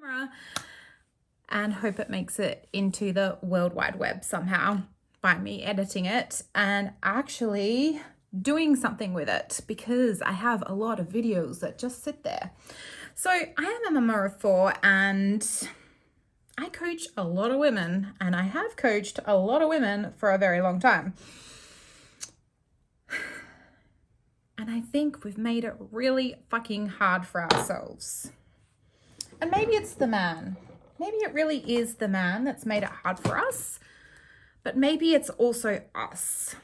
camera and hope it makes it into the World Wide Web somehow by me editing it and actually doing something with it, because I have a lot of videos that just sit there. So I am a mama of 4 and I coach a lot of women, and I have coached a lot of women for a very long time. And I think we've made it really fucking hard for ourselves. And maybe it's the man. Maybe it really is the man that's made it hard for us, but maybe it's also us.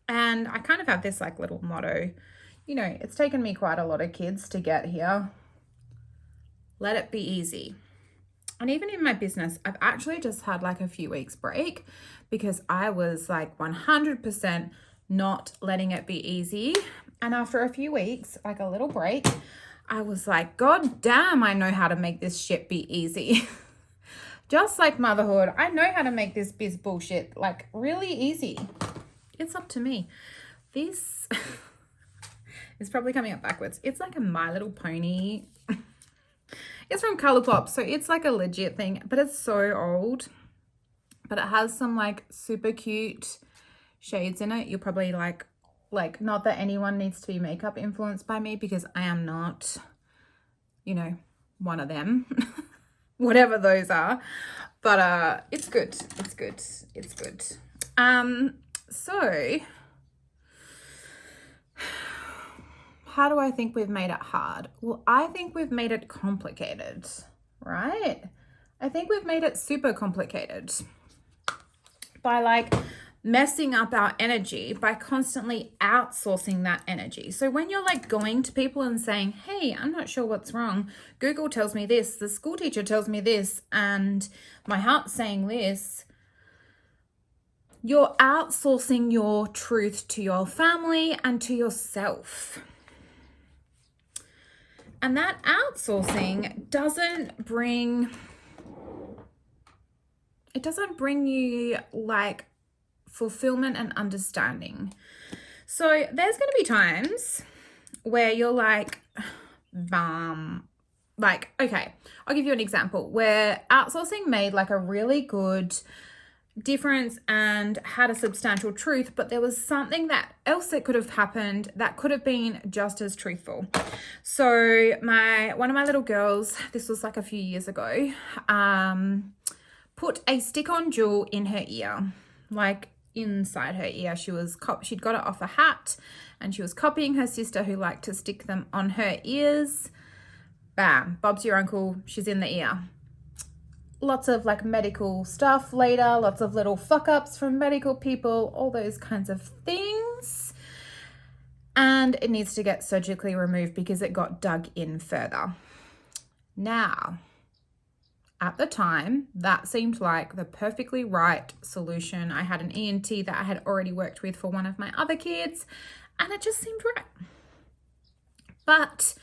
And I kind of have this like little motto, you know, it's taken me quite a lot of kids to get here. Let it be easy. And even in my business, I've actually just had like a few weeks break because I was like 100% not letting it be easy. And after a few weeks, like a little break, I was like, God damn, I know how to make this shit be easy. Just like motherhood, I know how to make this biz bullshit like really easy. It's up to me. This is probably coming up backwards. It's like a My Little Pony. It's from Colourpop, so it's like a legit thing, but it's so old. But it has some like super cute shades in it. You'll probably like not that anyone needs to be makeup influenced by me, because I am not, you know, one of them. Whatever those are. But it's good. It's good. It's good. So how do I think we've made it hard? Well, I think we've made it complicated, right? I think we've made it super complicated by like messing up our energy, by constantly outsourcing that energy. So when you're like going to people and saying, hey, I'm not sure what's wrong. Google tells me this, the school teacher tells me this, and my heart's saying this. You're outsourcing your truth to your family and to yourself. And that outsourcing doesn't bring you like fulfillment and understanding. So there's going to be times where you're like, okay, I'll give you an example where outsourcing made like a really good difference and had a substantial truth, but there was something that else that could have happened that could have been just as truthful. So one of my little girls, this was like a few years ago, put a stick-on jewel in her ear, like inside her ear. She'd got it off a hat, and she was copying her sister who liked to stick them on her ears. Bam, Bob's your uncle, she's in the ear. Lots of like medical stuff later, lots of little fuck ups from medical people, all those kinds of things. And it needs to get surgically removed because it got dug in further. Now, at the time, that seemed like the perfectly right solution. I had an ENT that I had already worked with for one of my other kids, and it just seemed right. But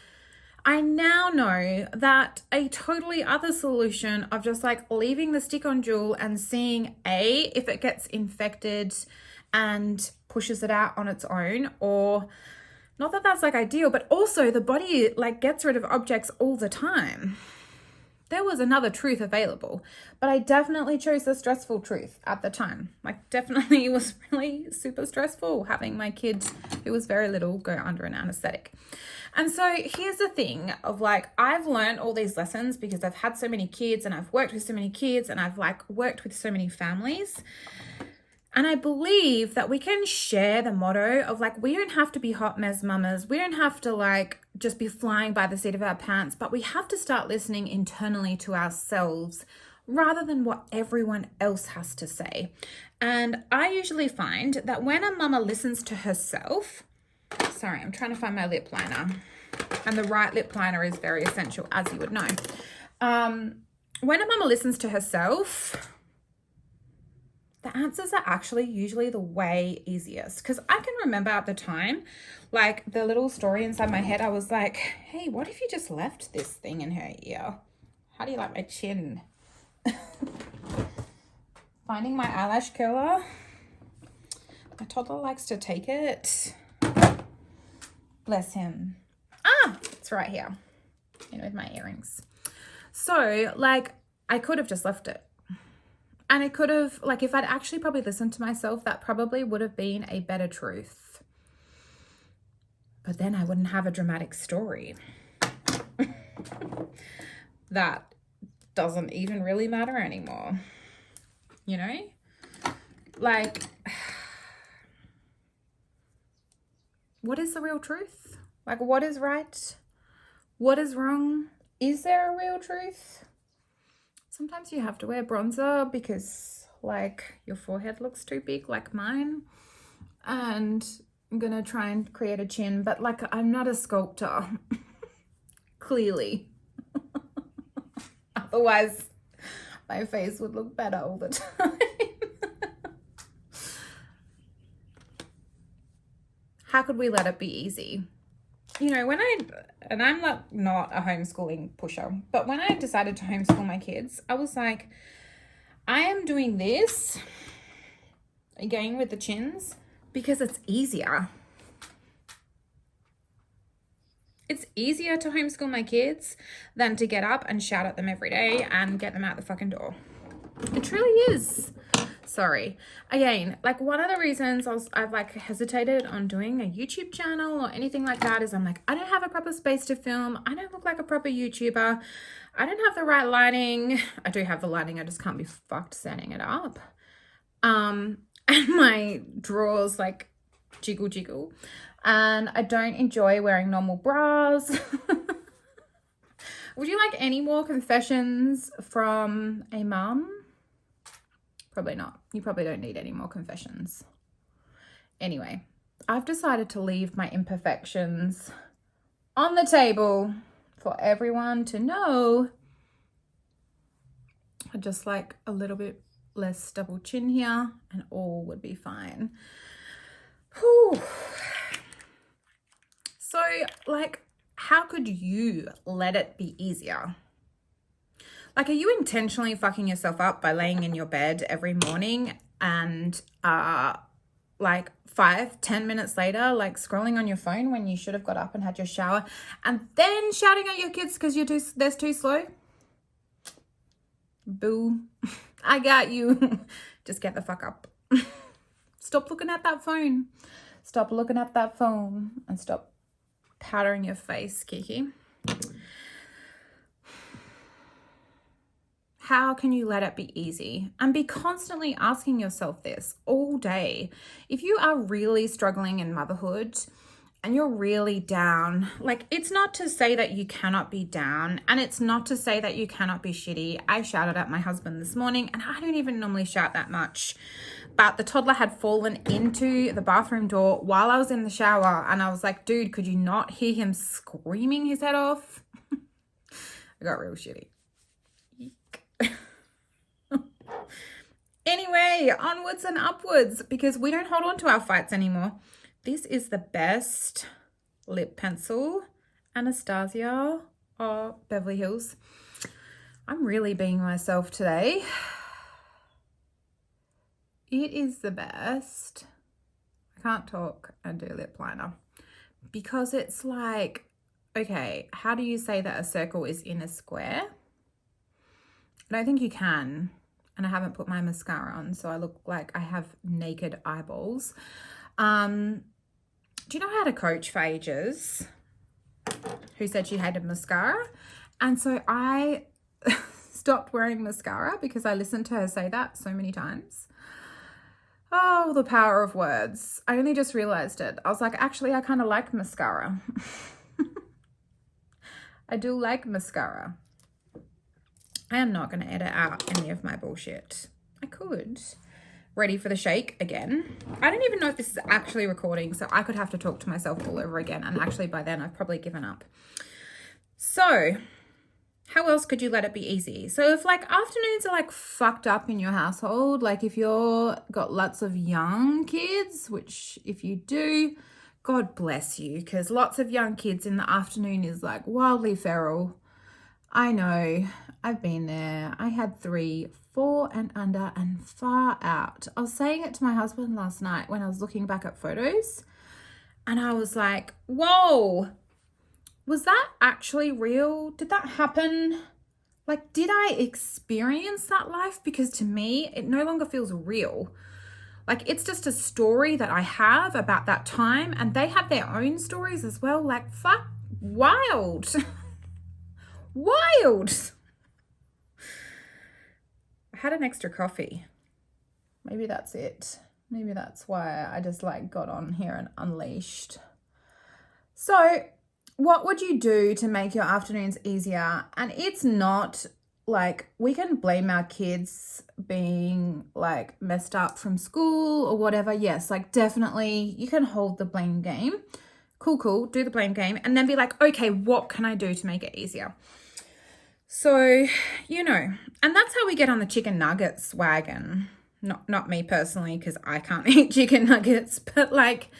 I now know that a totally other solution of just like leaving the stick-on jewel and seeing if it gets infected and pushes it out on its own, or not that that's like ideal, but also the body like gets rid of objects all the time. There was another truth available, but I definitely chose the stressful truth at the time. Like definitely it was really super stressful having my kid, who was very little, go under an anesthetic. And so here's the thing of like, I've learned all these lessons because I've had so many kids and I've worked with so many kids and I've like worked with so many families. And I believe that we can share the motto of like, we don't have to be hot mess mamas. We don't have to like just be flying by the seat of our pants, but we have to start listening internally to ourselves rather than what everyone else has to say. And I usually find that when a mama listens to herself, sorry, I'm trying to find my lip liner, and the right lip liner is very essential, as you would know. When a mama listens to herself, the answers are actually usually the way easiest. Because I can remember at the time, like the little story inside my head, I was like, hey, what if you just left this thing in her ear? How do you like my chin? Finding my eyelash curler. My toddler likes to take it. Bless him. It's right here, with my earrings. So like I could have just left it. And it could have, like, if I'd actually probably listened to myself, that probably would have been a better truth. But then I wouldn't have a dramatic story. That doesn't even really matter anymore. You know? Like, what is the real truth? Like, what is right? What is wrong? Is there a real truth? Sometimes you have to wear bronzer because, like, your forehead looks too big, like mine. And I'm gonna try and create a chin, but, like, I'm not a sculptor. Clearly. Otherwise, my face would look better all the time. How could we let it be easy? You know, and I'm not a homeschooling pusher, but when I decided to homeschool my kids, I was like, I am doing this, again with the chins, because it's easier. It's easier to homeschool my kids than to get up and shout at them every day and get them out the fucking door. It truly is. Sorry. Again, like, one of the reasons I've like hesitated on doing a YouTube channel or anything like that is I'm like, I don't have a proper space to film. I don't look like a proper YouTuber. I don't have the right lighting. I do have the lighting. I just can't be fucked setting it up. And my drawers like jiggle. And I don't enjoy wearing normal bras. Would you like any more confessions from a mum? Probably not. You probably don't need any more confessions. Anyway, I've decided to leave my imperfections on the table for everyone to know. I just like a little bit less double chin here and all would be fine. Whew. So, like, how could you let it be easier? Like, are you intentionally fucking yourself up by laying in your bed every morning and like 5-10 minutes later, like scrolling on your phone when you should have got up and had your shower and then shouting at your kids because they're too slow? Boo. I got you. Just get the fuck up. Stop looking at that phone. Stop looking at that phone and stop powdering your face, Kiki. How can you let it be easy? And be constantly asking yourself this all day. If you are really struggling in motherhood and you're really down, like, it's not to say that you cannot be down and it's not to say that you cannot be shitty. I shouted at my husband this morning and I don't even normally shout that much. But the toddler had fallen into the bathroom door while I was in the shower and I was like, dude, could you not hear him screaming his head off? I got real shitty. Anyway, onwards and upwards, because we don't hold on to our fights anymore. This is the best lip pencil, Anastasia or Beverly Hills. I'm really being myself today. It is the best. I can't talk and do lip liner because it's like, okay, how do you say that a circle is in a square? I don't think you can. And I haven't put my mascara on, so I look like I have naked eyeballs. Do you know I had a coach for ages who said she hated mascara? And so I stopped wearing mascara because I listened to her say that so many times. Oh, the power of words. I only just realized it. I was like, actually, I kind of like mascara. I do like mascara. I am not going to edit out any of my bullshit. I could. Ready for the shake again. I don't even know if this is actually recording, so I could have to talk to myself all over again. And actually by then I've probably given up. So how else could you let it be easy? So if like afternoons are like fucked up in your household, like if you're got lots of young kids, which if you do, God bless you, because lots of young kids in the afternoon is like wildly feral. I know, I've been there. I had 3, 4 and under and far out. I was saying it to my husband last night when I was looking back at photos and I was like, whoa, was that actually real? Did that happen? Like, did I experience that life? Because to me, it no longer feels real. Like, it's just a story that I have about that time, and they have their own stories as well. Like, fuck, wild. Wild. I had an extra coffee. Maybe that's it. Maybe that's why I just like got on here and unleashed. So, what would you do to make your afternoons easier? And it's not like we can blame our kids being like messed up from school or whatever. Yes, like definitely you can hold the blame game. Cool, do the blame game and then be like, okay, what can I do to make it easier? So, you know, and that's how we get on the chicken nuggets wagon. Not me personally, because I can't eat chicken nuggets, but like,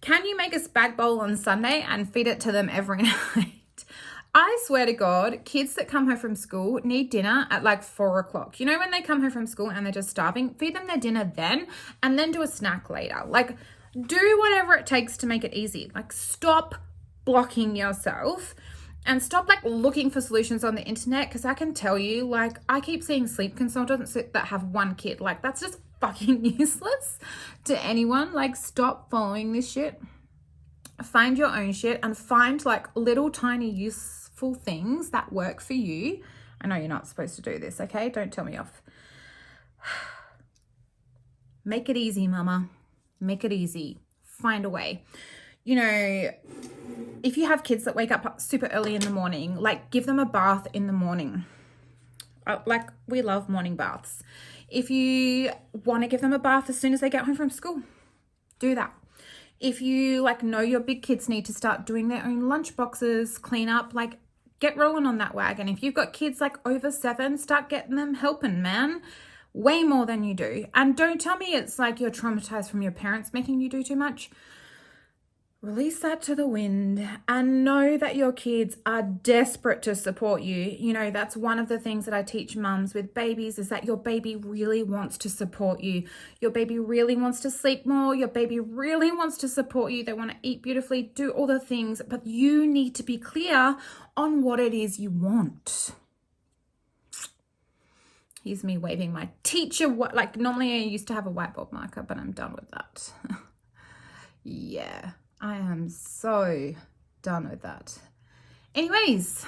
can you make a spag bowl on Sunday and feed it to them every night? I swear to God, kids that come home from school need dinner at like 4 o'clock. You know, when they come home from school and they're just starving, feed them their dinner then and then do a snack later. Like, do whatever it takes to make it easy. Like, stop blocking yourself and stop like looking for solutions on the internet, because I can tell you, like, I keep seeing sleep consultants that have one kid. Like, that's just fucking useless to anyone. Like, stop following this shit. Find your own shit and find like little tiny useful things that work for you. I know you're not supposed to do this, okay? Don't tell me off. Make it easy, mama. Make it easy. Find a way. You know, if you have kids that wake up super early in the morning, like give them a bath in the morning. Like, we love morning baths. If you want to give them a bath as soon as they get home from school, do that. If you like know your big kids need to start doing their own lunch boxes, clean up, like get rolling on that wagon. If you've got kids like over 7, start getting them helping, man. Way more than you do. And don't tell me it's like you're traumatized from your parents making you do too much. Release that to the wind and know that your kids are desperate to support you. You know, that's one of the things that I teach mums with babies, is that your baby really wants to support you. Your baby really wants to sleep more. Your baby really wants to support you. They want to eat beautifully, do all the things, but you need to be clear on what it is you want. Here's me waving my teacher. Like, normally I used to have a whiteboard marker, but I'm done with that. Yeah. I am so done with that. Anyways,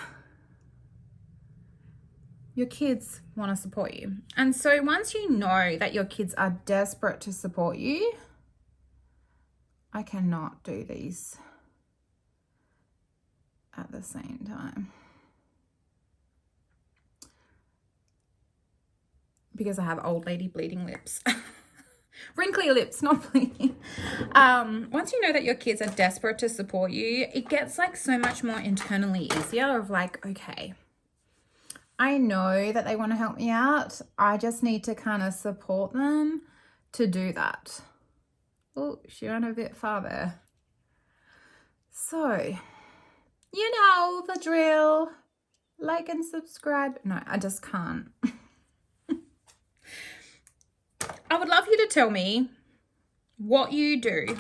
your kids want to support you. And so once you know that your kids are desperate to support you, I cannot do these at the same time, because I have old lady bleeding lips. Wrinkly lips, not bleeding. Once you know that your kids are desperate to support you, it gets like so much more internally easier of like, okay, I know that they want to help me out. I just need to kind of support them to do that. Oh, she went a bit far there. So, you know the drill. Like and subscribe. No, I just can't. I would love you to tell me what you do.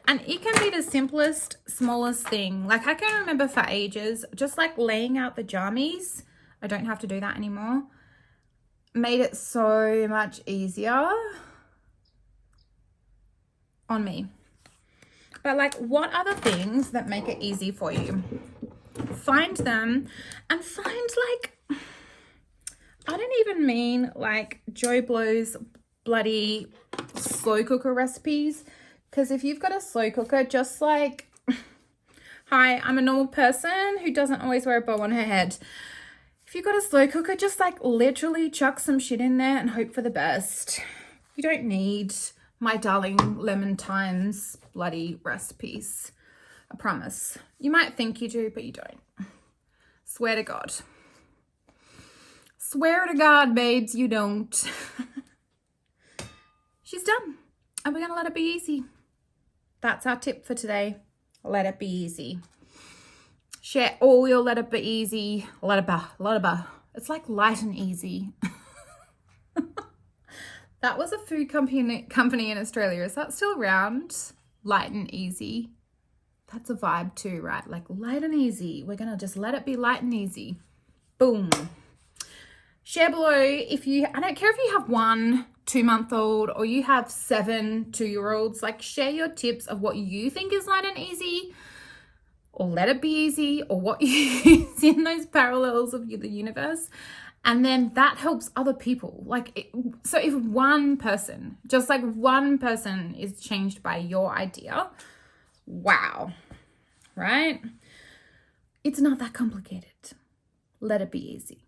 And it can be the simplest, smallest thing. Like, I can remember for ages, just like laying out the jammies. I don't have to do that anymore. Made it so much easier on me. But like, what are the things that make it easy for you? Find them and find like, I don't even mean like Joe Blow's bloody slow cooker recipes, because if you've got a slow cooker, just like, hi, I'm a normal person who doesn't always wear a bow on her head. If you've got a slow cooker, just like literally chuck some shit in there and hope for the best. You don't need my darling lemon thymes bloody recipes. I promise. You might think you do, but you don't. Swear to God. Swear to God, babes, you don't. She's done. And we're going to let it be easy. That's our tip for today. Let it be easy. Share all your let it be easy. Let it be. It's like light and easy. That was a food company in Australia. Is that still around? Light and easy. That's a vibe too, right? Like light and easy. We're going to just let it be light and easy. Boom. share below I don't care if you have 1 2-month-old or you have 7 2-year-olds, like share your tips of what you think is light and easy, or let it be easy, or what you see in those parallels of the universe. And then that helps other people. So if one person, just like one person is changed by your idea, wow, right? It's not that complicated. Let it be easy.